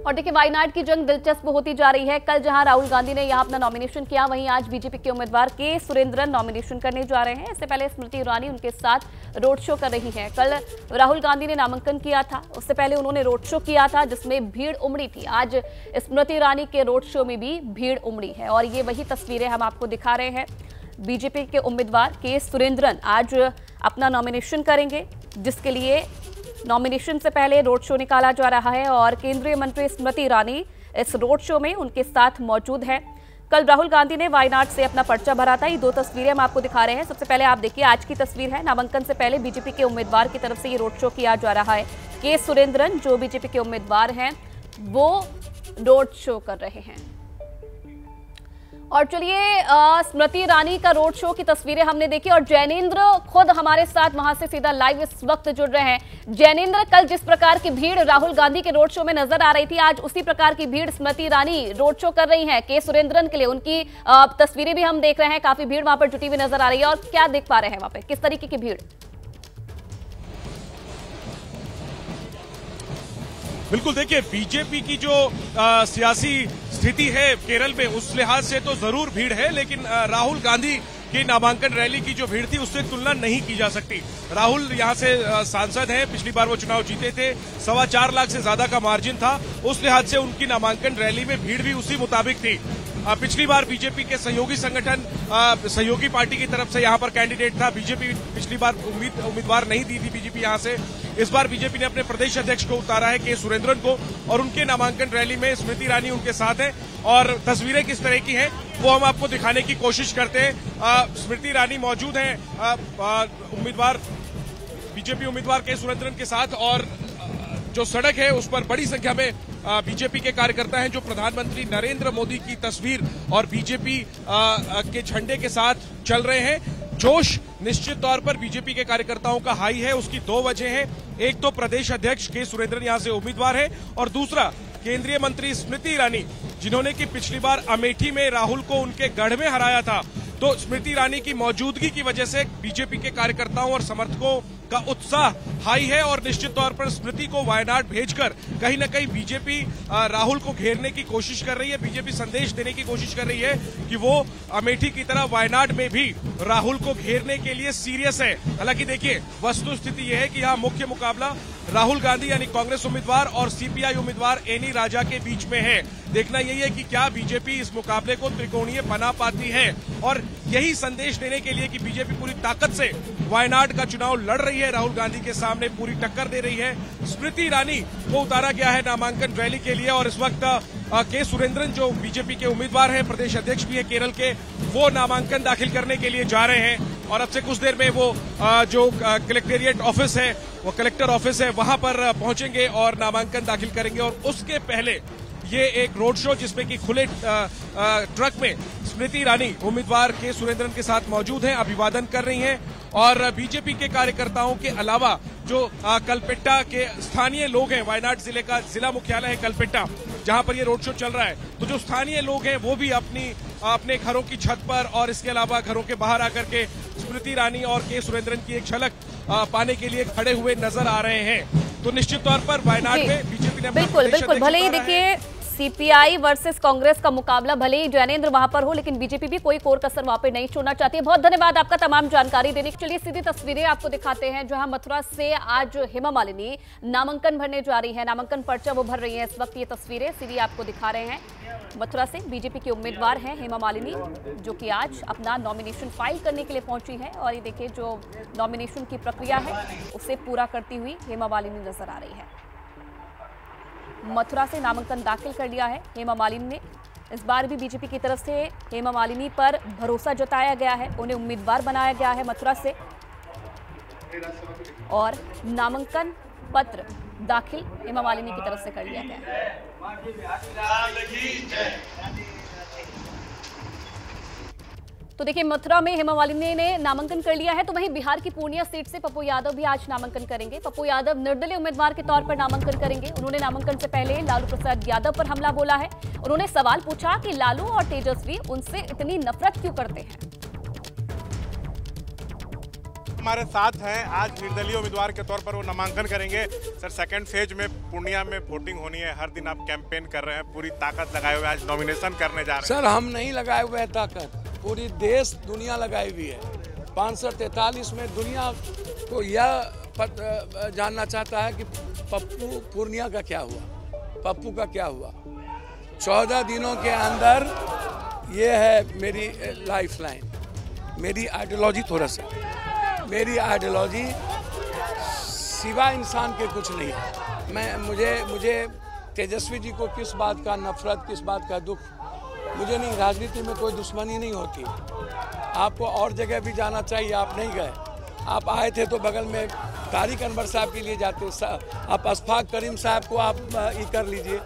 और देखिए वायनाड की जंग दिलचस्प होती जा रही है। कल जहां राहुल गांधी ने यहां अपना नॉमिनेशन किया, वहीं आज बीजेपी के उम्मीदवार के सुरेंद्रन नॉमिनेशन करने जा रहे हैं। इससे पहले स्मृति ईरानी उनके साथ रोड शो कर रही हैं। कल राहुल गांधी ने नामांकन किया था, उससे पहले उन्होंने रोड शो किया था जिसमें भीड़ उमड़ी थी। आज स्मृति ईरानी के रोड शो में भी भीड़ उमड़ी है और ये वही तस्वीरें हम आपको दिखा रहे हैं। बीजेपी के उम्मीदवार के सुरेंद्रन आज अपना नॉमिनेशन करेंगे, जिसके लिए नॉमिनेशन से पहले रोड शो निकाला जा रहा है और केंद्रीय मंत्री स्मृति ईरानी इस रोड शो में उनके साथ मौजूद है। कल राहुल गांधी ने वायनाड से अपना पर्चा भरा था। ये दो तस्वीरें हम आपको दिखा रहे हैं। सबसे पहले आप देखिए, आज की तस्वीर है। नामांकन से पहले बीजेपी के उम्मीदवार की तरफ से ये रोड शो किया जा रहा है। के सुरेंद्रन जो बीजेपी के उम्मीदवार हैं वो रोड शो कर रहे हैं। और चलिए स्मृति ईरानी का रोड शो की तस्वीरें हमने देखी और जैनेंद्र खुद हमारे साथ वहां से सीधा लाइव इस वक्त जुड़ रहे हैं। जैनेंद्र, कल जिस प्रकार की भीड़ राहुल गांधी के रोड शो में नजर आ रही थी, आज उसी प्रकार की भीड़ स्मृति ईरानी रोड शो कर रही हैं के सुरेंद्रन के लिए। उनकी तस्वीरें भी हम देख रहे हैं, काफी भीड़ वहां पर जुटी हुई नजर आ रही है। और क्या देख पा रहे हैं वहां पे, किस तरीके की भीड़? बिल्कुल, देखिए बीजेपी की जो सियासी स्थिति है केरल में, उस लिहाज से तो जरूर भीड़ है, लेकिन राहुल गांधी की नामांकन रैली की जो भीड़ थी उससे तुलना नहीं की जा सकती। राहुल यहां से सांसद हैं, पिछली बार वो चुनाव जीते थे, 4.25 लाख से ज्यादा का मार्जिन था। उस लिहाज से उनकी नामांकन रैली में भीड़ भी उसी मुताबिक थी। पिछली बार बीजेपी के सहयोगी संगठन सहयोगी पार्टी की तरफ से यहां पर कैंडिडेट था। बीजेपी पिछली बार उम्मीदवार नहीं दी थी बीजेपी यहां से। इस बार बीजेपी ने अपने प्रदेश अध्यक्ष को उतारा है के सुरेंद्रन को, और उनके नामांकन रैली में स्मृति ईरानी उनके साथ हैं। और तस्वीरें किस तरह की हैं वो हम आपको दिखाने की कोशिश करते हैं। स्मृति ईरानी मौजूद हैं उम्मीदवार बीजेपी उम्मीदवार के सुरेंद्रन के साथ, और जो सड़क है उस पर बड़ी संख्या में बीजेपी के कार्यकर्ता हैं जो प्रधानमंत्री नरेंद्र मोदी की तस्वीर और बीजेपी के झंडे के साथ चल रहे हैं। जोश निश्चित तौर पर बीजेपी के कार्यकर्ताओं का हाई है। उसकी दो वजह हैं, एक तो प्रदेश अध्यक्ष के सुरेंद्रन यहां से उम्मीदवार है, और दूसरा केंद्रीय मंत्री स्मृति ईरानी, जिन्होंने कि पिछली बार अमेठी में राहुल को उनके गढ़ में हराया था। तो स्मृति ईरानी की मौजूदगी की वजह से बीजेपी के कार्यकर्ताओं और समर्थकों का उत्साह हाई है, और निश्चित तौर पर स्मृति को वायनाड भेजकर कहीं न कहीं बीजेपी राहुल को घेरने की कोशिश कर रही है। बीजेपी संदेश देने की कोशिश कर रही है कि वो अमेठी की तरह वायनाड में भी राहुल को घेरने के लिए सीरियस है। हालांकि देखिए, वस्तु स्थिति यह है कि यहाँ मुख्य मुकाबला राहुल गांधी यानी कांग्रेस उम्मीदवार और सीपीआई उम्मीदवार एनी राजा के बीच में है। देखना यही है कि क्या बीजेपी इस मुकाबले को त्रिकोणीय बना पाती है, और यही संदेश देने के लिए कि बीजेपी पूरी ताकत से वायनाड का चुनाव लड़ रही है, राहुल गांधी के सामने पूरी टक्कर दे रही है। स्मृति ईरानी को उतारा गया है नामांकन रैली के लिए, और इस वक्त के सुरेंद्रन जो बीजेपी के उम्मीदवार हैं, प्रदेश अध्यक्ष भी है केरल के, वो नामांकन दाखिल करने के लिए जा रहे हैं। और अब से कुछ देर में वो जो कलेक्टेरिएट ऑफिस है, वो कलेक्टर ऑफिस है, वहां पर पहुंचेंगे और नामांकन दाखिल करेंगे। और उसके पहले ये एक रोड शो जिसमें कि खुले ट्रक में स्मृति ईरानी उम्मीदवार के सुरेंद्रन के साथ मौजूद हैं, अभिवादन कर रही हैं। और बीजेपी के कार्यकर्ताओं के अलावा जो कलपेट्टा के स्थानीय लोग हैं, वायनाड जिले का जिला मुख्यालय है कलपेट्टा, जहां पर ये रोड शो चल रहा है, तो जो स्थानीय लोग हैं वो भी अपने घरों की छत पर और इसके अलावा घरों के बाहर आकर के स्मृति ईरानी और के सुरेंद्रन की एक झलक पाने के लिए खड़े हुए नजर आ रहे हैं। तो निश्चित तौर पर वायनाड में बीजेपी ने बिल्कुल भले ही देखिए सीपीआई वर्सेस कांग्रेस का मुकाबला, भले ही जैनेंद्र वहां पर हो, लेकिन बीजेपी भी कोई कोर कसर वहां पर नहीं छोड़ना चाहती है। बहुत धन्यवाद आपका तमाम जानकारी देने के लिए। चलिए सीधी तस्वीरें आपको दिखाते हैं जहां मथुरा से आज हेमा मालिनी नामांकन भरने जा रही है, नामांकन पर्चा वो भर रही है। इस वक्त ये तस्वीरें सीधी आपको दिखा रहे हैं। मथुरा से बीजेपी की उम्मीदवार हैं हेमा मालिनी, जो कि आज अपना नॉमिनेशन फाइल करने के लिए पहुंची है। और ये देखिए, जो नॉमिनेशन की प्रक्रिया है उसे पूरा करती हुई हेमा मालिनी नजर आ रही है। मथुरा से नामांकन दाखिल कर लिया है हेमा मालिनी ने। इस बार भी बीजेपी की तरफ से हेमा मालिनी पर भरोसा जताया गया है, उन्हें उम्मीदवार बनाया गया है मथुरा से, और नामांकन पत्र दाखिल हेमा मालिनी की तरफ से कर लिया गया है। तो देखिए, मथुरा में हेमा मालिनी ने नामांकन कर लिया है। तो वहीं बिहार की पूर्णिया सीट से पप्पू यादव भी आज नामांकन करेंगे। पप्पू यादव निर्दलीय उम्मीदवार के तौर पर नामांकन करेंगे। उन्होंने नामांकन से पहले लालू प्रसाद यादव पर हमला बोला है। उन्होंने सवाल पूछा कि लालू और तेजस्वी उनसे इतनी नफरत क्यों करते हैं। हमारे साथ हैं। आज निर्दलीय उम्मीदवार के तौर पर वो नामांकन करेंगे। सर, सेकंड फेज में पूर्णिया में वोटिंग होनी है। हर दिन आप कैंपेन कर रहे हैं, पूरी ताकत लगाए हुए आज नॉमिनेशन करने जा रहे हैं। सर, हम नहीं लगाए हुए हैं ताकत, पूरी देश दुनिया लगाई हुई है। 543 में दुनिया को यह जानना चाहता है कि पप्पू पूर्णिया का क्या हुआ, पप्पू का क्या हुआ। 14 दिनों के अंदर ये है मेरी लाइफ लाइन, मेरी आइडियोलॉजी। थोड़ा सा मेरी आइडियोलॉजी सिवा इंसान के कुछ नहीं है। मुझे तेजस्वी जी को किस बात का नफरत, किस बात का दुख, मुझे नहीं। राजनीति में कोई दुश्मनी नहीं होती। आपको और जगह भी जाना चाहिए, आप नहीं गए। आप आए थे तो बगल में तारिक अनवर साहब के लिए जाते। आप अशफाक करीम साहब को आप ये कर लीजिए,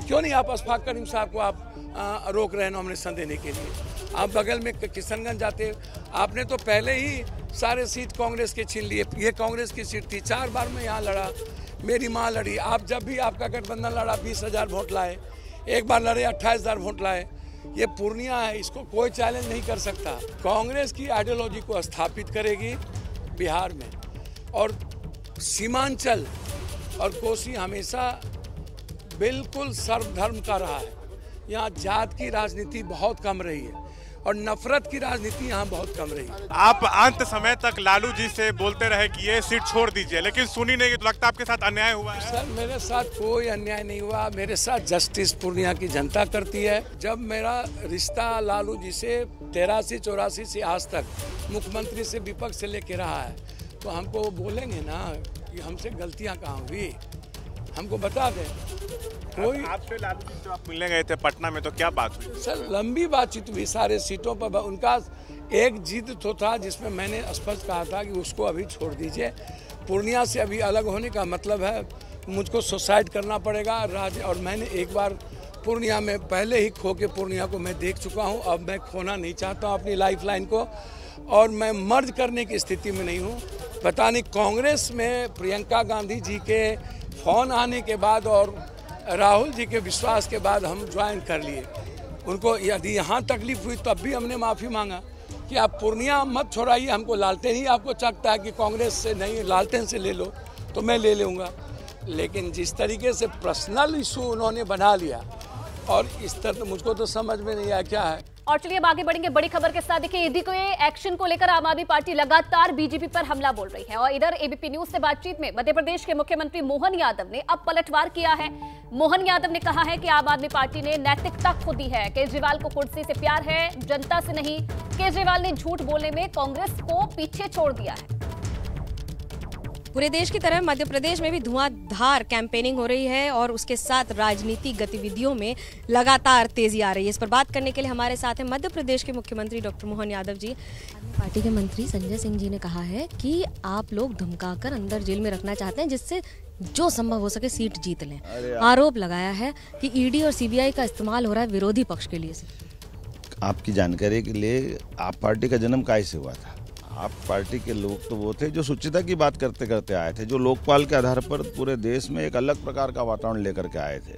क्यों नहीं आप अशफाक करीम साहब को आप रोक रहे हैं नॉमिनेशन देने के लिए। आप बगल में किशनगंज जाते। आपने तो पहले ही सारे सीट कांग्रेस के छीन लिए। ये कांग्रेस की सीट थी। 4 बार मैं यहाँ लड़ा, मेरी माँ लड़ी। आप जब भी आपका गठबंधन लड़ा 20,000 वोट लाए। एक बार लड़े 28,000 वोट लाए। ये पूर्णिया है, इसको कोई चैलेंज नहीं कर सकता। कांग्रेस की आइडियोलॉजी को स्थापित करेगी बिहार में। और सीमांचल और कोसी हमेशा बिल्कुल सर्वधर्म का रहा है। यहाँ जात की राजनीति बहुत कम रही है और नफरत की राजनीति यहाँ बहुत कम रही है। आप अंत समय तक लालू जी से बोलते रहे कि ये सीट छोड़ दीजिए, लेकिन सुनी नहीं। तो लगता है आपके साथ अन्याय हुआ है। सर, मेरे साथ कोई अन्याय नहीं हुआ। मेरे साथ जस्टिस पूर्णिया की जनता करती है। जब मेरा रिश्ता लालू जी से 83-84 से आज तक मुख्यमंत्री से विपक्ष से लेके रहा है, तो हमको वो बोलेंगे ना कि हमसे गलतियाँ कहाँ हुई, हमको बता दें। कोई आपसे लालू जी से आप मिलने गए थे पटना में, तो क्या बात हुई? सर, लंबी बातचीत हुई सारे सीटों पर। उनका एक जिद तो था जिसमें मैंने स्पष्ट कहा था कि उसको अभी छोड़ दीजिए। पूर्णिया से अभी अलग होने का मतलब है मुझको सुसाइड करना पड़ेगा। और मैंने एक बार पूर्णिया में पहले ही खो के पूर्णिया को मैं देख चुका हूँ। अब मैं खोना नहीं चाहता हूँ अपनी लाइफ लाइन को, और मैं मर्ज करने की स्थिति में नहीं हूँ। पता नहीं कांग्रेस में प्रियंका गांधी जी के फोन आने के बाद और राहुल जी के विश्वास के बाद हम ज्वाइन कर लिए। उनको यदि यहाँ तकलीफ हुई तब भी हमने माफ़ी मांगा कि आप पूर्णिया मत छोड़ाइए, हमको लालटेन ही आपको चखता है कि कांग्रेस से नहीं लालटेन से ले लो, तो मैं ले लूँगा। लेकिन जिस तरीके से पर्सनल इशू उन्होंने बना लिया, और इस तरह तो मुझको तो समझ में नहीं आया क्या है। और चलिए अब आगे बढ़ेंगे बड़ी खबर के साथ। देखिए, ईडी के एक्शन को लेकर आम आदमी पार्टी लगातार बीजेपी पर हमला बोल रही है। और इधर एबीपी न्यूज से बातचीत में मध्य प्रदेश के मुख्यमंत्री मोहन यादव ने अब पलटवार किया है। मोहन यादव ने कहा है कि आम आदमी पार्टी ने नैतिकता खो दी है। केजरीवाल को कुर्सी से प्यार है, जनता से नहीं। केजरीवाल ने झूठ बोलने में कांग्रेस को पीछे छोड़ दिया है। पूरे देश की तरह मध्य प्रदेश में भी धुआंधार कैंपेनिंग हो रही है और उसके साथ राजनीतिक गतिविधियों में लगातार तेजी आ रही है। इस पर बात करने के लिए हमारे साथ हैं मध्य प्रदेश के मुख्यमंत्री डॉक्टर मोहन यादव जी। पार्टी के मंत्री संजय सिंह जी ने कहा है कि आप लोग धमकाकर अंदर जेल में रखना चाहते हैं जिससे जो संभव हो सके सीट जीत लें। आरोप लगाया है कि ईडी और सीबीआई का इस्तेमाल हो रहा है विरोधी पक्ष के लिए। आपकी जानकारी के लिए, आप पार्टी का जन्म कैसे हुआ था? आप पार्टी के लोग तो वो थे जो शुचिता की बात करते करते आए थे, जो लोकपाल के आधार पर पूरे देश में एक अलग प्रकार का वातावरण लेकर के आए थे।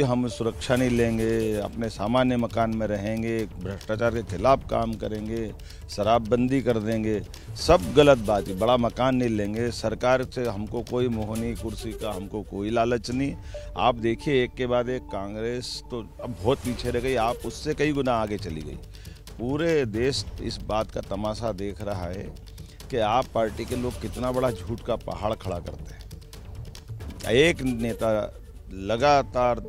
हम सुरक्षा नहीं लेंगे, अपने सामान्य मकान में रहेंगे, भ्रष्टाचार के खिलाफ काम करेंगे, शराबबंदी कर देंगे, सब गलत बात है। बड़ा मकान नहीं लेंगे, सरकार से हमको कोई मोहनी कुर्सी का हमको कोई लालच नहीं। आप देखिए, एक के बाद एक कांग्रेस तो अब बहुत पीछे रह गई, आप उससे कई गुना आगे चली गई। पूरे देश इस बात का तमाशा देख रहा है कि आप पार्टी के लोग कितना बड़ा झूठ का पहाड़ खड़ा करते हैं। एक नेता लगातार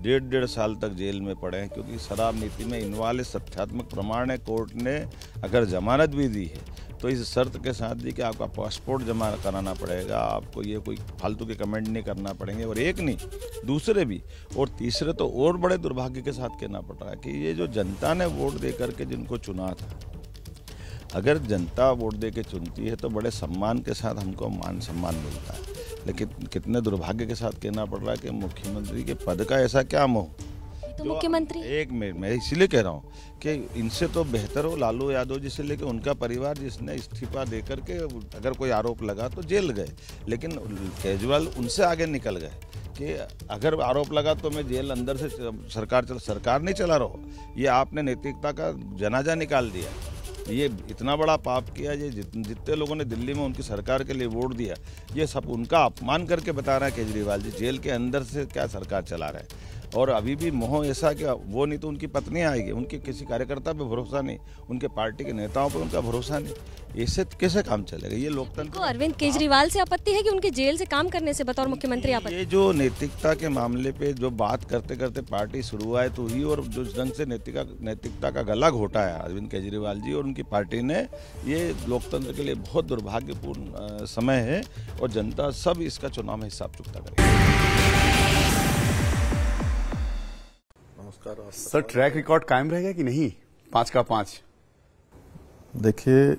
1.5 साल तक जेल में पड़े हैं क्योंकि शराब नीति में इन्वॉल्व तथ्यात्मक प्रमाण है। कोर्ट ने अगर जमानत भी दी है तो इस शर्त के साथ दी कि आपका पासपोर्ट जमा कराना पड़ेगा, आपको ये कोई फालतू के कमेंट नहीं करना पड़ेंगे। और एक नहीं, दूसरे भी, और तीसरे तो और बड़े दुर्भाग्य के साथ कहना पड़ रहा है कि ये जो जनता ने वोट दे करके जिनको चुना था, अगर जनता वोट दे के चुनती है तो बड़े सम्मान के साथ हमको मान सम्मान मिलता है। लेकिन कितने दुर्भाग्य के साथ कहना पड़ रहा है कि मुख्यमंत्री के पद का ऐसा क्या मोह। तो मुख्यमंत्री, एक मिनट, मैं इसीलिए कह रहा हूँ कि इनसे तो बेहतर हो लालू यादव जी से लेकर उनका परिवार जिसने इस्तीफा दे करके अगर कोई आरोप लगा तो जेल गए, लेकिन केजरीवाल उनसे आगे निकल गए कि अगर आरोप लगा तो मैं जेल अंदर से सरकार नहीं चला रहा। ये आपने नैतिकता का जनाजा निकाल दिया। ये इतना बड़ा पाप किया, ये जितने लोगों ने दिल्ली में उनकी सरकार के लिए वोट दिया, ये सब उनका अपमान करके बता रहा है केजरीवाल जी। जेल के अंदर से क्या सरकार चला रहा है, और अभी भी मोह ऐसा कि वो नहीं तो उनकी पत्नी आएगी, उनके किसी कार्यकर्ता पे भरोसा नहीं, उनके पार्टी के नेताओं पे उनका भरोसा नहीं। इससे कैसे काम चलेगा? ये लोकतंत्र तो अरविंद केजरीवाल से आपत्ति है कि उनके जेल से काम करने से बतौर मुख्यमंत्री आपत्ति? ये जो नैतिकता के मामले पे जो बात करते करते पार्टी शुरुआत तो हुई, और जो ढंग से नैतिकता का गला घोटा है अरविंद केजरीवाल जी और उनकी पार्टी ने, ये लोकतंत्र के लिए बहुत दुर्भाग्यपूर्ण समय है, और जनता सब इसका चुनाव में हिसाब चुकता करेगी। सर, ट्रैक रिकॉर्ड कायम रहेगा कि नहीं? 5 का 5। देखिए,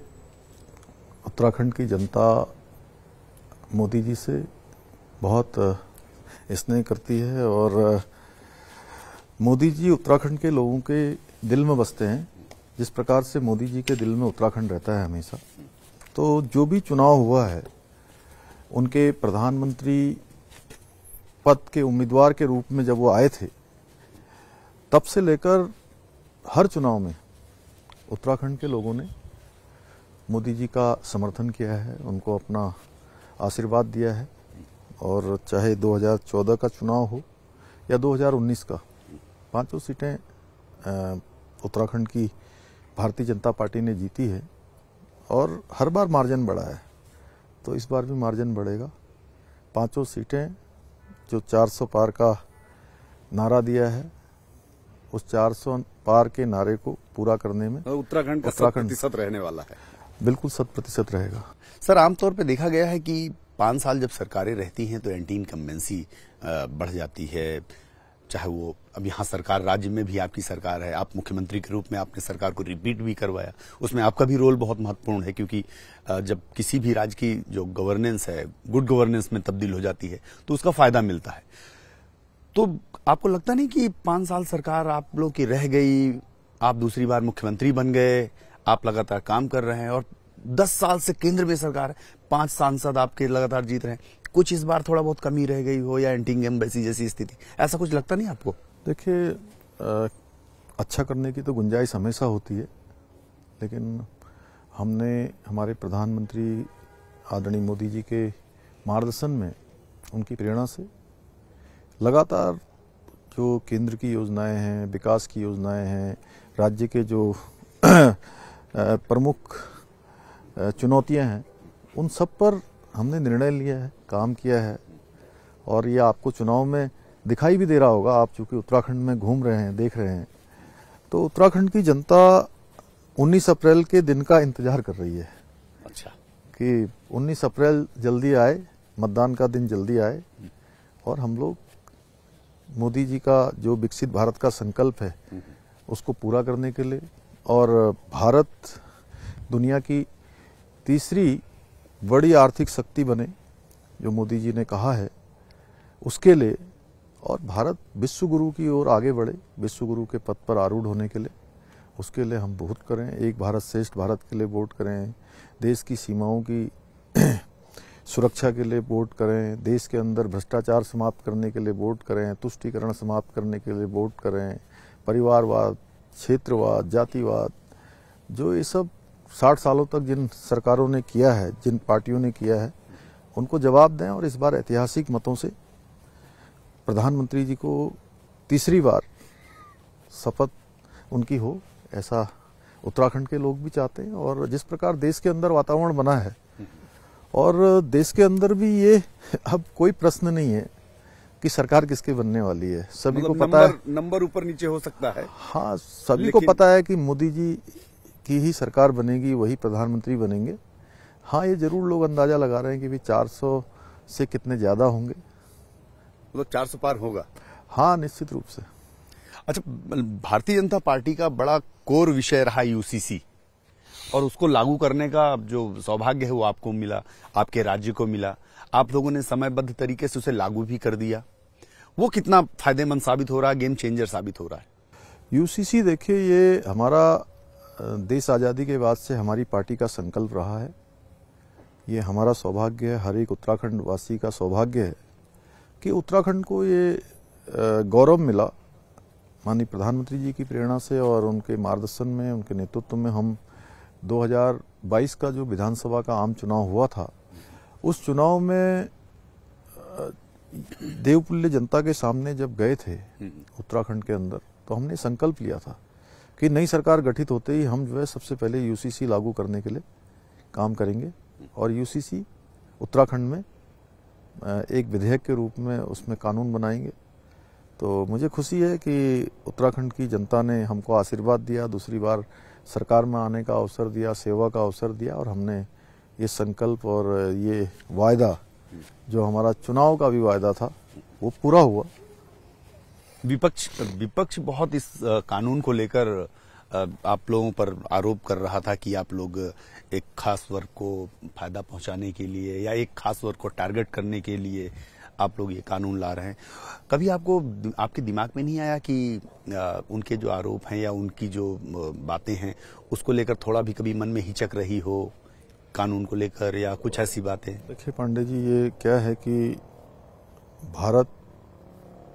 उत्तराखंड की जनता मोदी जी से बहुत स्नेह करती है, और मोदी जी उत्तराखंड के लोगों के दिल में बसते हैं। जिस प्रकार से मोदी जी के दिल में उत्तराखंड रहता है हमेशा, तो जो भी चुनाव हुआ है, उनके प्रधानमंत्री पद के उम्मीदवार के रूप में जब वो आए थे, तब से लेकर हर चुनाव में उत्तराखंड के लोगों ने मोदी जी का समर्थन किया है, उनको अपना आशीर्वाद दिया है। और चाहे 2014 का चुनाव हो या 2019 का, 5 सीटें उत्तराखंड की भारतीय जनता पार्टी ने जीती है, और हर बार मार्जिन बढ़ा है, तो इस बार भी मार्जिन बढ़ेगा। 5 सीटें, जो 400 पार का नारा दिया है, उस 400 पार के नारे को पूरा करने में उत्तराखंड का 100% रहने वाला है। बिल्कुल 100% रहेगा। सर, आमतौर पे देखा गया है कि 5 साल जब सरकारें रहती हैं तो एंटी इनकम्बेंसी बढ़ जाती है। चाहे वो अब यहाँ सरकार, राज्य में भी आपकी सरकार है, आप मुख्यमंत्री के रूप में आपने सरकार को रिपीट भी करवाया, उसमें आपका भी रोल बहुत महत्वपूर्ण है, क्योंकि जब किसी भी राज्य की जो गवर्नेंस है गुड गवर्नेंस में तब्दील हो जाती है तो उसका फायदा मिलता है। तो आपको लगता नहीं कि 5 साल सरकार आप लोग की रह गई, आप दूसरी बार मुख्यमंत्री बन गए, आप लगातार काम कर रहे हैं, और 10 साल से केंद्र में सरकार है, 5 सांसद आपके लगातार जीत रहे हैं, कुछ इस बार थोड़ा बहुत कमी रह गई हो, या एंटी इनकम्बेंसी जैसी स्थिति, ऐसा कुछ लगता नहीं आपको? देखिए, अच्छा करने की तो गुंजाइश हमेशा होती है, लेकिन हमने हमारे प्रधानमंत्री आदरणीय मोदी जी के मार्गदर्शन में, उनकी प्रेरणा से लगातार जो केंद्र की योजनाएं हैं, विकास की योजनाएं हैं, राज्य के जो प्रमुख चुनौतियां हैं, उन सब पर हमने निर्णय लिया है, काम किया है। और ये आपको चुनाव में दिखाई भी दे रहा होगा, आप चूंकि उत्तराखंड में घूम रहे हैं, देख रहे हैं, तो उत्तराखंड की जनता 19 अप्रैल के दिन का इंतजार कर रही है। अच्छा, कि 19 अप्रैल जल्दी आए, मतदान का दिन जल्दी आए, और हम लोग मोदी जी का जो विकसित भारत का संकल्प है उसको पूरा करने के लिए, और भारत दुनिया की तीसरी बड़ी आर्थिक शक्ति बने, जो मोदी जी ने कहा है, उसके लिए, और भारत विश्व गुरु की ओर आगे बढ़े, विश्व गुरु के पद पर आरूढ़ होने के लिए, उसके लिए हम बहुत करें। एक भारत श्रेष्ठ भारत के लिए वोट करें, देश की सीमाओं की सुरक्षा के लिए वोट करें, देश के अंदर भ्रष्टाचार समाप्त करने के लिए वोट करें, तुष्टीकरण समाप्त करने के लिए वोट करें, परिवारवाद, क्षेत्रवाद, जातिवाद, जो ये सब 60 सालों तक जिन सरकारों ने किया है, जिन पार्टियों ने किया है, उनको जवाब दें, और इस बार ऐतिहासिक मतों से प्रधानमंत्री जी को तीसरी बार शपथ उनकी हो, ऐसा उत्तराखंड के लोग भी चाहते हैं। और जिस प्रकार देश के अंदर वातावरण बना है, और देश के अंदर भी ये अब कोई प्रश्न नहीं है कि सरकार किसके बनने वाली है, सभी को पता है, नंबर ऊपर नीचे हो सकता है। हाँ, सभी को पता है कि मोदी जी की ही सरकार बनेगी, वही प्रधानमंत्री बनेंगे। हाँ, ये जरूर लोग अंदाजा लगा रहे हैं कि भी 400 से कितने ज्यादा होंगे, मतलब 400 पार होगा। हाँ, निश्चित रूप से। अच्छा, भारतीय जनता पार्टी का बड़ा कोर विषय रहा यूसीसी, और उसको लागू करने का जो सौभाग्य है वो आपको मिला, आपके राज्य को मिला, आप लोगों ने समयबद्ध तरीके से उसे लागू भी कर दिया। वो कितना फायदेमंद साबित हो रहा है, गेम चेंजर साबित हो रहा है? यूसीसी, देखिए, ये हमारा देश आज़ादी के बाद से हमारी पार्टी का संकल्प रहा है। ये हमारा सौभाग्य है, हर एक उत्तराखंड वासी का सौभाग्य है कि उत्तराखंड को ये गौरव मिला माननीय प्रधानमंत्री जी की प्रेरणा से, और उनके मार्गदर्शन में, उनके नेतृत्व में हम 2022 का जो विधानसभा का आम चुनाव हुआ था, उस चुनाव में देवपुल्य जनता के सामने जब गए थे उत्तराखंड के अंदर, तो हमने संकल्प लिया था कि नई सरकार गठित होते ही हम जो है सबसे पहले यूसीसी लागू करने के लिए काम करेंगे और यूसीसी उत्तराखंड में एक विधेयक के रूप में उसमें कानून बनाएंगे। तो मुझे खुशी है कि उत्तराखंड की जनता ने हमको आशीर्वाद दिया, दूसरी बार सरकार में आने का अवसर दिया, सेवा का अवसर दिया और हमने ये संकल्प और ये वायदा जो हमारा चुनाव का भी वायदा था वो पूरा हुआ। विपक्ष बहुत इस कानून को लेकर आप लोगों पर आरोप कर रहा था कि आप लोग एक खास वर्ग को फायदा पहुंचाने के लिए या एक खास वर्ग को टारगेट करने के लिए आप लोग ये कानून ला रहे हैं। कभी आपके दिमाग में नहीं आया कि उनके जो आरोप हैं या उनकी जो बातें हैं उसको लेकर थोड़ा भी कभी मन में हिचक रही हो कानून को लेकर या कुछ ऐसी बातें? देखिए पांडे जी, ये क्या है कि भारत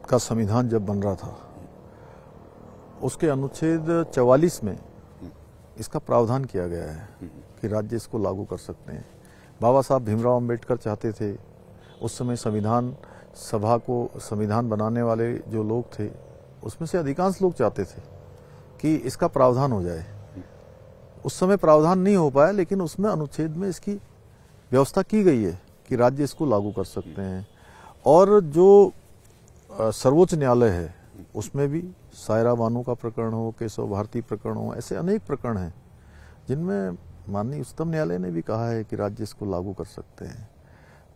का संविधान जब बन रहा था उसके अनुच्छेद 44 में इसका प्रावधान किया गया है कि राज्य इसको लागू कर सकते हैं। बाबा साहब भीमराव अंबेडकर चाहते थे, उस समय संविधान सभा को संविधान बनाने वाले जो लोग थे उसमें से अधिकांश लोग चाहते थे कि इसका प्रावधान हो जाए। उस समय प्रावधान नहीं हो पाया, लेकिन उसमें अनुच्छेद में इसकी व्यवस्था की गई है कि राज्य इसको लागू कर सकते हैं। और जो सर्वोच्च न्यायालय है उसमें भी सायरा बानो का प्रकरण हो, केशव भारती प्रकरण हो, ऐसे अनेक प्रकरण हैं जिनमें माननीय उच्चतम न्यायालय ने भी कहा है कि राज्य इसको लागू कर सकते हैं।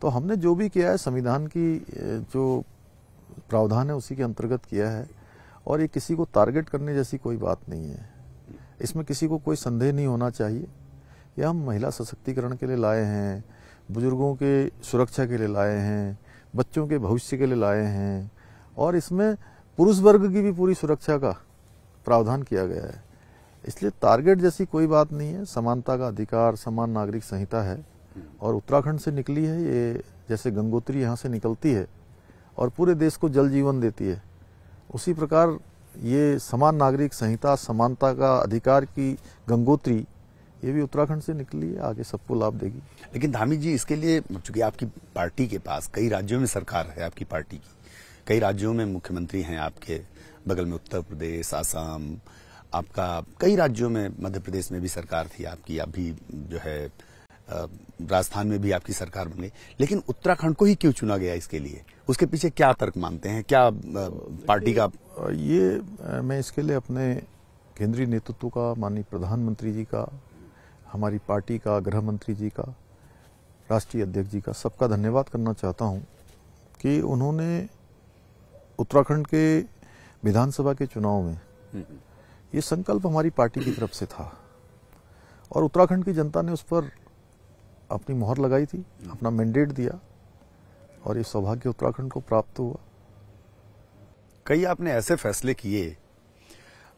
तो हमने जो भी किया है संविधान की जो प्रावधान है उसी के अंतर्गत किया है और ये किसी को टारगेट करने जैसी कोई बात नहीं है। इसमें किसी को कोई संदेह नहीं होना चाहिए। ये हम महिला सशक्तिकरण के लिए लाए हैं, बुजुर्गों के सुरक्षा के लिए लाए हैं, बच्चों के भविष्य के लिए लाए हैं और इसमें पुरुष वर्ग की भी पूरी सुरक्षा का प्रावधान किया गया है। इसलिए टारगेट जैसी कोई बात नहीं है। समानता का अधिकार, समान नागरिक संहिता है और उत्तराखंड से निकली है ये, जैसे गंगोत्री यहाँ से निकलती है और पूरे देश को जल जीवन देती है, उसी प्रकार ये समान नागरिक संहिता, समानता का अधिकार की गंगोत्री, ये भी उत्तराखंड से निकली है, आगे सबको लाभ देगी। लेकिन धामी जी, इसके लिए चूंकि आपकी पार्टी के पास कई राज्यों में सरकार है, आपकी पार्टी की कई राज्यों में मुख्यमंत्री हैं, आपके बगल में उत्तर प्रदेश, आसाम, आपका कई राज्यों में, मध्य प्रदेश में भी सरकार थी आपकी, अभी जो है राजस्थान में भी आपकी सरकार बन गई, लेकिन उत्तराखंड को ही क्यों चुना गया इसके लिए? उसके पीछे क्या तर्क मानते हैं, क्या पार्टी का? ये मैं इसके लिए अपने केंद्रीय नेतृत्व का, माननीय प्रधानमंत्री जी का, हमारी पार्टी का, गृह मंत्री जी का, राष्ट्रीय अध्यक्ष जी का, सबका धन्यवाद करना चाहता हूं कि उन्होंने उत्तराखंड के विधानसभा के चुनाव में ये संकल्प हमारी पार्टी की तरफ से था और उत्तराखंड की जनता ने उस पर अपनी मोहर लगाई थी, अपना मैंडेट दिया और ये सौभाग्य उत्तराखंड को प्राप्त हुआ। कई आपने ऐसे फैसले किए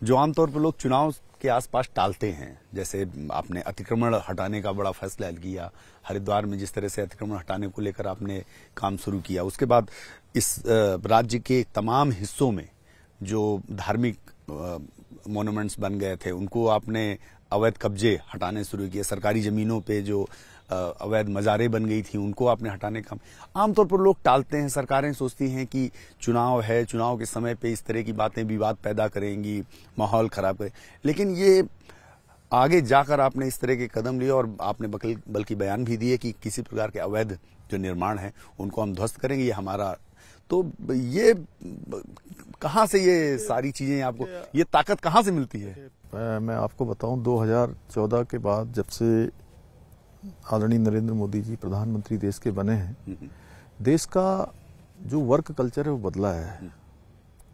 जो आमतौर पर लोग चुनाव के आसपास टालते हैं, जैसे आपने अतिक्रमण हटाने का बड़ा फैसला किया, हरिद्वार में जिस तरह से अतिक्रमण हटाने को लेकर आपने काम शुरू किया, उसके बाद इस राज्य के तमाम हिस्सों में जो धार्मिक मॉन्यूमेंट्स बन गए थे उनको आपने अवैध कब्जे हटाने शुरू किए, सरकारी जमीनों पे जो अवैध मजारें बन गई थी उनको आपने हटाने का। आमतौर पर लोग टालते हैं, सरकारें सोचती हैं कि चुनाव है, चुनाव के समय पे इस तरह की बातें विवाद पैदा करेंगी, माहौल खराब करें, लेकिन ये आगे जाकर आपने इस तरह के कदम लिए और आपने बल्कि बयान भी दिए कि किसी प्रकार के अवैध जो निर्माण है उनको हम ध्वस्त करेंगे, ये हमारा। तो ये कहाँ से ये सारी चीजें आपको, ये ताकत कहाँ से मिलती है? मैं आपको बताऊं, 2014 के बाद जब से आदरणीय नरेंद्र मोदी जी प्रधानमंत्री देश के बने हैं, देश का जो वर्क कल्चर है वो बदला है।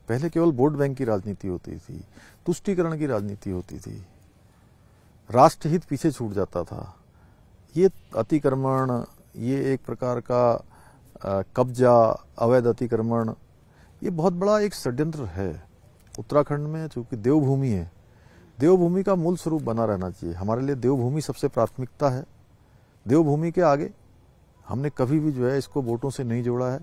पहले केवल वोट बैंक की राजनीति होती थी, तुष्टीकरण की राजनीति होती थी, राष्ट्रहित पीछे छूट जाता था। ये अतिक्रमण, ये एक प्रकार का कब्जा, अवैध अतिक्रमण, ये बहुत बड़ा एक षड्यंत्र है। उत्तराखंड में चूंकि देवभूमि है, देवभूमि का मूल स्वरूप बना रहना चाहिए। हमारे लिए देवभूमि सबसे प्राथमिकता है। देवभूमि के आगे हमने कभी भी जो है इसको वोटों से नहीं जोड़ा है।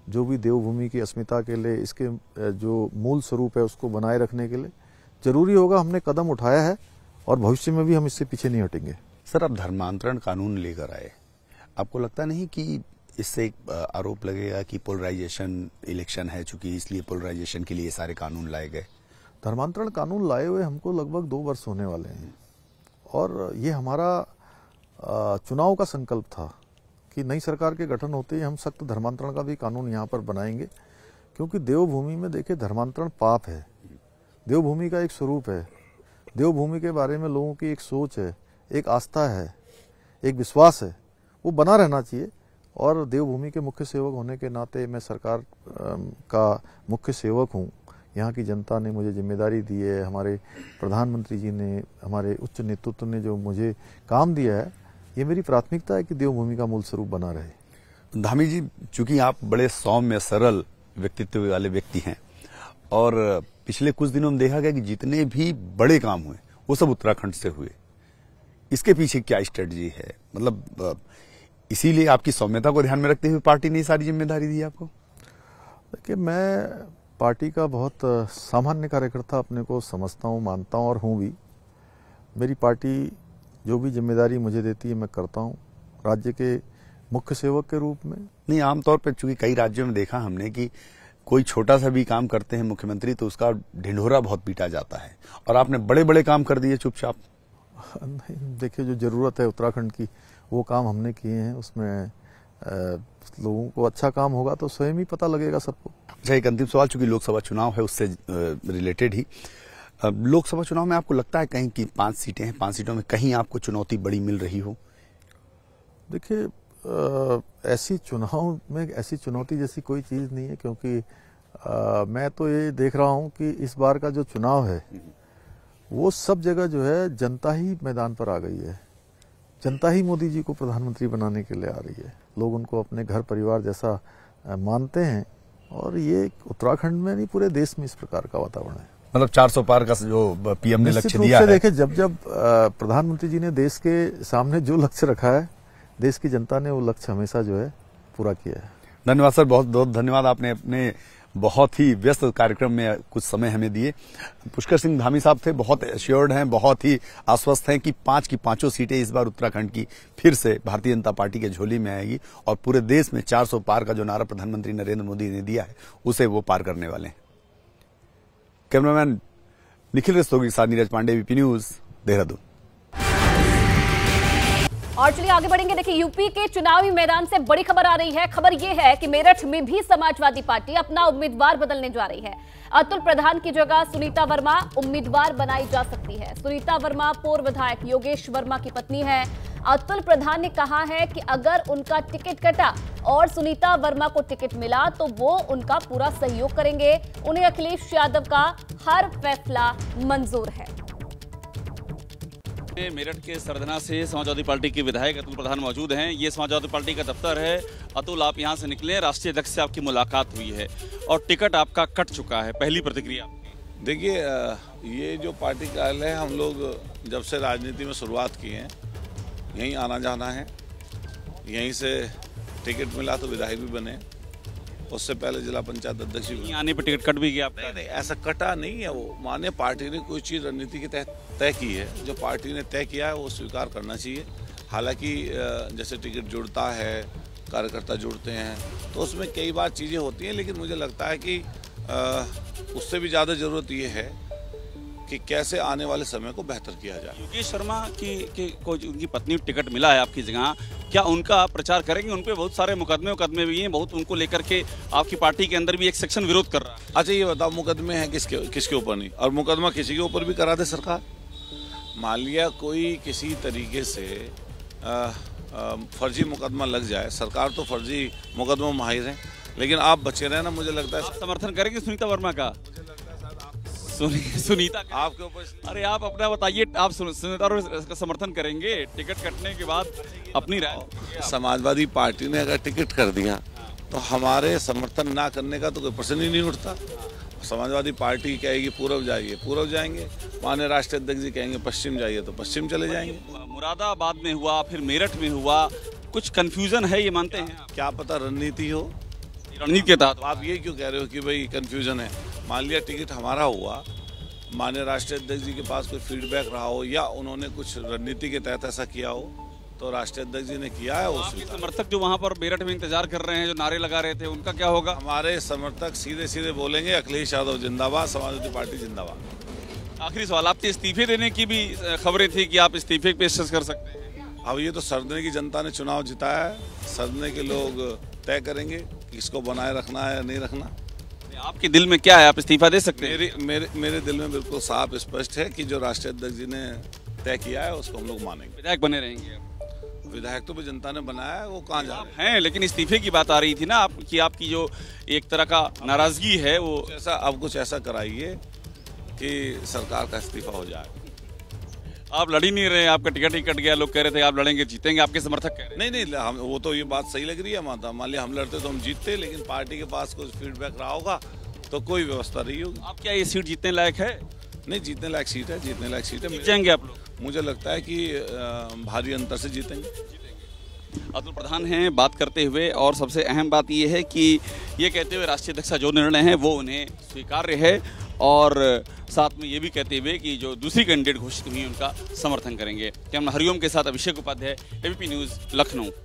जो भी देवभूमि की अस्मिता के लिए, इसके जो मूल स्वरूप है उसको बनाए रखने के लिए जरूरी होगा, हमने कदम उठाया है और भविष्य में भी हम इससे पीछे नहीं हटेंगे। सर, आप धर्मांतरण कानून लेकर आए, आपको लगता नहीं कि इससे एक आरोप लगेगा कि पोलराइजेशन इलेक्शन है, चूंकि इसलिए पोलराइजेशन के लिए सारे कानून लाए गए? धर्मांतरण कानून लाए हुए हमको लगभग 2 वर्ष होने वाले हैं और ये हमारा चुनाव का संकल्प था कि नई सरकार के गठन होते ही हम सख्त धर्मांतरण का भी कानून यहाँ पर बनाएंगे, क्योंकि देवभूमि में देखिए धर्मांतरण पाप है। देवभूमि का एक स्वरूप है, देवभूमि के बारे में लोगों की एक सोच है, एक आस्था है, एक विश्वास है, वो बना रहना चाहिए। और देवभूमि के मुख्य सेवक होने के नाते मैं सरकार का मुख्य सेवक हूँ। यहाँ की जनता ने मुझे जिम्मेदारी दी है, हमारे प्रधानमंत्री जी ने, हमारे उच्च नेतृत्व ने जो मुझे काम दिया है, ये मेरी प्राथमिकता है कि देवभूमि का मूल स्वरूप बना रहे। धामी जी, चूंकि आप बड़े सौम्य सरल व्यक्तित्व वाले व्यक्ति हैं और पिछले कुछ दिनों में देखा गया कि जितने भी बड़े काम हुए वो सब उत्तराखंड से हुए, इसके पीछे क्या स्ट्रेटजी है? मतलब इसीलिए आपकी सौम्यता को ध्यान में रखते हुए पार्टी ने सारी जिम्मेदारी दी आपको? देखिए, मैं पार्टी का बहुत सामान्य कार्यकर्ता अपने को समझता हूँ, मानता हूँ और हूँ भी। मेरी पार्टी जो भी जिम्मेदारी मुझे देती है मैं करता हूँ, राज्य के मुख्य सेवक के रूप में। नहीं, आमतौर पर चूंकि कई राज्यों में देखा हमने कि कोई छोटा सा भी काम करते हैं मुख्यमंत्री तो उसका ढिंढोरा बहुत पीटा जाता है, और आपने बड़े बड़े काम कर दिए चुपचाप। नहीं, देखिए, जो जरूरत है उत्तराखंड की वो काम हमने किए हैं। उसमें लोगों को अच्छा काम होगा तो स्वयं ही पता लगेगा सबको। अच्छा, एक अंतिम सवाल, चूंकि लोकसभा चुनाव है उससे रिलेटेड ही, लोकसभा चुनाव में आपको लगता है कहीं की 5 सीटें हैं, 5 सीटों में कहीं आपको चुनौती बड़ी मिल रही हो? देखिए, ऐसी चुनाव में ऐसी चुनौती जैसी कोई चीज नहीं है, क्योंकि मैं तो ये देख रहा हूँ कि इस बार का जो चुनाव है वो सब जगह जो है जनता ही मैदान पर आ गई है। जनता ही मोदी जी को प्रधानमंत्री बनाने के लिए आ रही है। लोग उनको अपने घर परिवार जैसा मानते हैं और ये उत्तराखंड में नहीं पूरे देश में इस प्रकार का वातावरण है। मतलब 400 पार का जो पीएम ने लक्ष्य दिया है। देखिए, जब प्रधानमंत्री जी ने देश के सामने जो लक्ष्य रखा है, देश की जनता ने वो लक्ष्य हमेशा जो है पूरा किया है। धन्यवाद सर, बहुत बहुत धन्यवाद। आपने अपने बहुत ही व्यस्त कार्यक्रम में कुछ समय हमें दिए। पुष्कर सिंह धामी साहब थे, बहुत एश्योर्ड हैं, बहुत ही आश्वस्त हैं कि 5 की 5 सीटें इस बार उत्तराखंड की फिर से भारतीय जनता पार्टी के झोली में आएगी और पूरे देश में 400 पार का जो नारा प्रधानमंत्री नरेंद्र मोदी ने दिया है उसे वो पार करने वाले हैं। कैमरामैन निखिल रस्तोगी के साथ नीरज पांडे, वीपी न्यूज, देहरादून। और चलिए आगे बढ़ेंगे। देखिए, यूपी के चुनावी मैदान से बड़ी खबर आ रही है। खबर यह है कि मेरठ में भी समाजवादी पार्टी अपना उम्मीदवार बदलने जा रही है। अतुल प्रधान की जगह सुनीता वर्मा उम्मीदवार बनाई जा सकती है। सुनीता वर्मा पूर्व विधायक योगेश वर्मा की पत्नी है। अतुल प्रधान ने कहा है कि अगर उनका टिकट कटा और सुनीता वर्मा को टिकट मिला तो वो उनका पूरा सहयोग करेंगे। उन्हें अखिलेश यादव का हर फैसला मंजूर है। मेरठ के सरधना से समाजवादी पार्टी के विधायक अतुल प्रधान मौजूद हैं। ये समाजवादी पार्टी का दफ्तर है। अतुल, आप यहां से निकले, राष्ट्रीय अध्यक्ष से आपकी मुलाकात हुई है और टिकट आपका कट चुका है, पहली प्रतिक्रिया? देखिए, ये जो पार्टी कार्यालय है, हम लोग जब से राजनीति में शुरुआत की है यहीं आना जाना है। यहीं से टिकट मिला तो विधायक भी बने, उससे पहले जिला पंचायत अध्यक्ष भी। आने पर टिकट कट भी गया आपका? नहीं, ऐसा कटा नहीं है। वो माने पार्टी ने कोई चीज़ रणनीति के तहत तय की है, जो पार्टी ने तय किया है वो स्वीकार करना चाहिए। हालांकि जैसे टिकट जुड़ता है, कार्यकर्ता जुड़ते हैं, तो उसमें कई बार चीज़ें होती हैं, लेकिन मुझे लगता है कि उससे भी ज़्यादा ज़रूरत ये है कि कैसे आने वाले समय को बेहतर किया जाए। योगेश शर्मा को उनकी पत्नी टिकट मिला है आपकी जगह, क्या उनका आप प्रचार करेंगे? उन पे बहुत सारे मुकदमे भी हैं, बहुत उनको लेकर के आपकी पार्टी के अंदर भी एक सेक्शन विरोध कर रहा है। अच्छा, ये बताओ, मुकदमे हैं किसके ऊपर नहीं? और मुकदमा किसी के ऊपर भी करा दे सरकार। मान लिया कोई किसी तरीके से फर्जी मुकदमा लग जाए, सरकार तो फर्जी मुकदमा माहिर है, लेकिन आप बचे रहे ना। मुझे लगता है समर्थन करेंगे सुनीता वर्मा का? सुनीता आपके ऊपर, अरे आप अपना बताइए, आप सुनीता का समर्थन करेंगे? टिकट कटने के बाद अपनी राय। समाजवादी पार्टी ने अगर टिकट कर दिया तो हमारे समर्थन ना करने का तो कोई प्रश्न ही नहीं उठता। समाजवादी पार्टी कहेगी पूर्व जाइए, पूर्व जाएंगे। माननीय राष्ट्रीय अध्यक्ष जी कहेंगे पश्चिम जाइए तो पश्चिम चले जाएंगे। मुरादाबाद में हुआ, फिर मेरठ में हुआ, कुछ कंफ्यूजन है, ये मानते हैं? क्या पता रणनीति हो, रणनीति के तहत। आप ये क्यों कह रहे हो कि भाई कंफ्यूजन है? मान लिया टिकट हमारा हुआ, माननीय राष्ट्रीय अध्यक्ष जी के पास कोई फीडबैक रहा हो या उन्होंने कुछ रणनीति के तहत ऐसा किया हो, तो राष्ट्रीय अध्यक्ष जी ने किया है। आपके समर्थक जो वहां पर मेरठ में इंतजार कर रहे हैं, जो नारे लगा रहे थे, उनका क्या होगा? हमारे समर्थक सीधे सीधे बोलेंगे अखिलेश यादव जिंदाबाद, समाजवादी पार्टी जिंदाबाद। आखिरी सवाल, आपके इस्तीफे देने की भी खबरें थी कि आप इस्तीफे की पेशकश कर सकते हैं। अब ये तो सरदने की जनता ने चुनाव जिताया है, सरदने के लोग तय करेंगे कि इसको बनाए रखना है या नहीं रखना। आपके दिल में क्या है, आप इस्तीफा दे सकते हैं? मेरे दिल में बिल्कुल साफ स्पष्ट है कि जो राष्ट्रीय अध्यक्ष जी ने तय किया है उसको हम लोग मानेंगे। विधायक बने रहेंगे? विधायक तो भी जनता ने बनाया है, वो कहाँ जा रहे हैं, लेकिन इस्तीफे की बात आ रही थी ना कि आपकी जो एक तरह का नाराजगी है वो अब कुछ ऐसा कराइए कि सरकार का इस्तीफा हो जाए। आप लड़ ही नहीं रहे, आपका टिकट ही कट गया, लोग कह रहे थे आप लड़ेंगे जीतेंगे, आपके समर्थक कह रहे हैं। नहीं हम वो तो ये बात सही लग रही है, मान लिया हम लड़ते तो हम जीतते, लेकिन पार्टी के पास कुछ फीडबैक रहा होगा तो कोई व्यवस्था नहीं होगी। आप क्या ये सीट जीतने लायक है? नहीं, जीतने लायक सीट है, जीतने लायक सीट है। जीत जाएंगे आप लोग? मुझे लगता है कि भारी अंतर से जीतेंगे। अतुल प्रधान हैं बात करते हुए, और सबसे अहम बात ये है कि ये कहते हुए राष्ट्रीय अध्यक्ष का जो निर्णय है वो उन्हें स्वीकार्य है, और साथ में ये भी कहते हुए कि जो दूसरी कैंडिडेट घोषित हुई उनका समर्थन करेंगे। कैमरा हरिओम के साथ अभिषेक उपाध्याय, एबीपी न्यूज़, लखनऊ।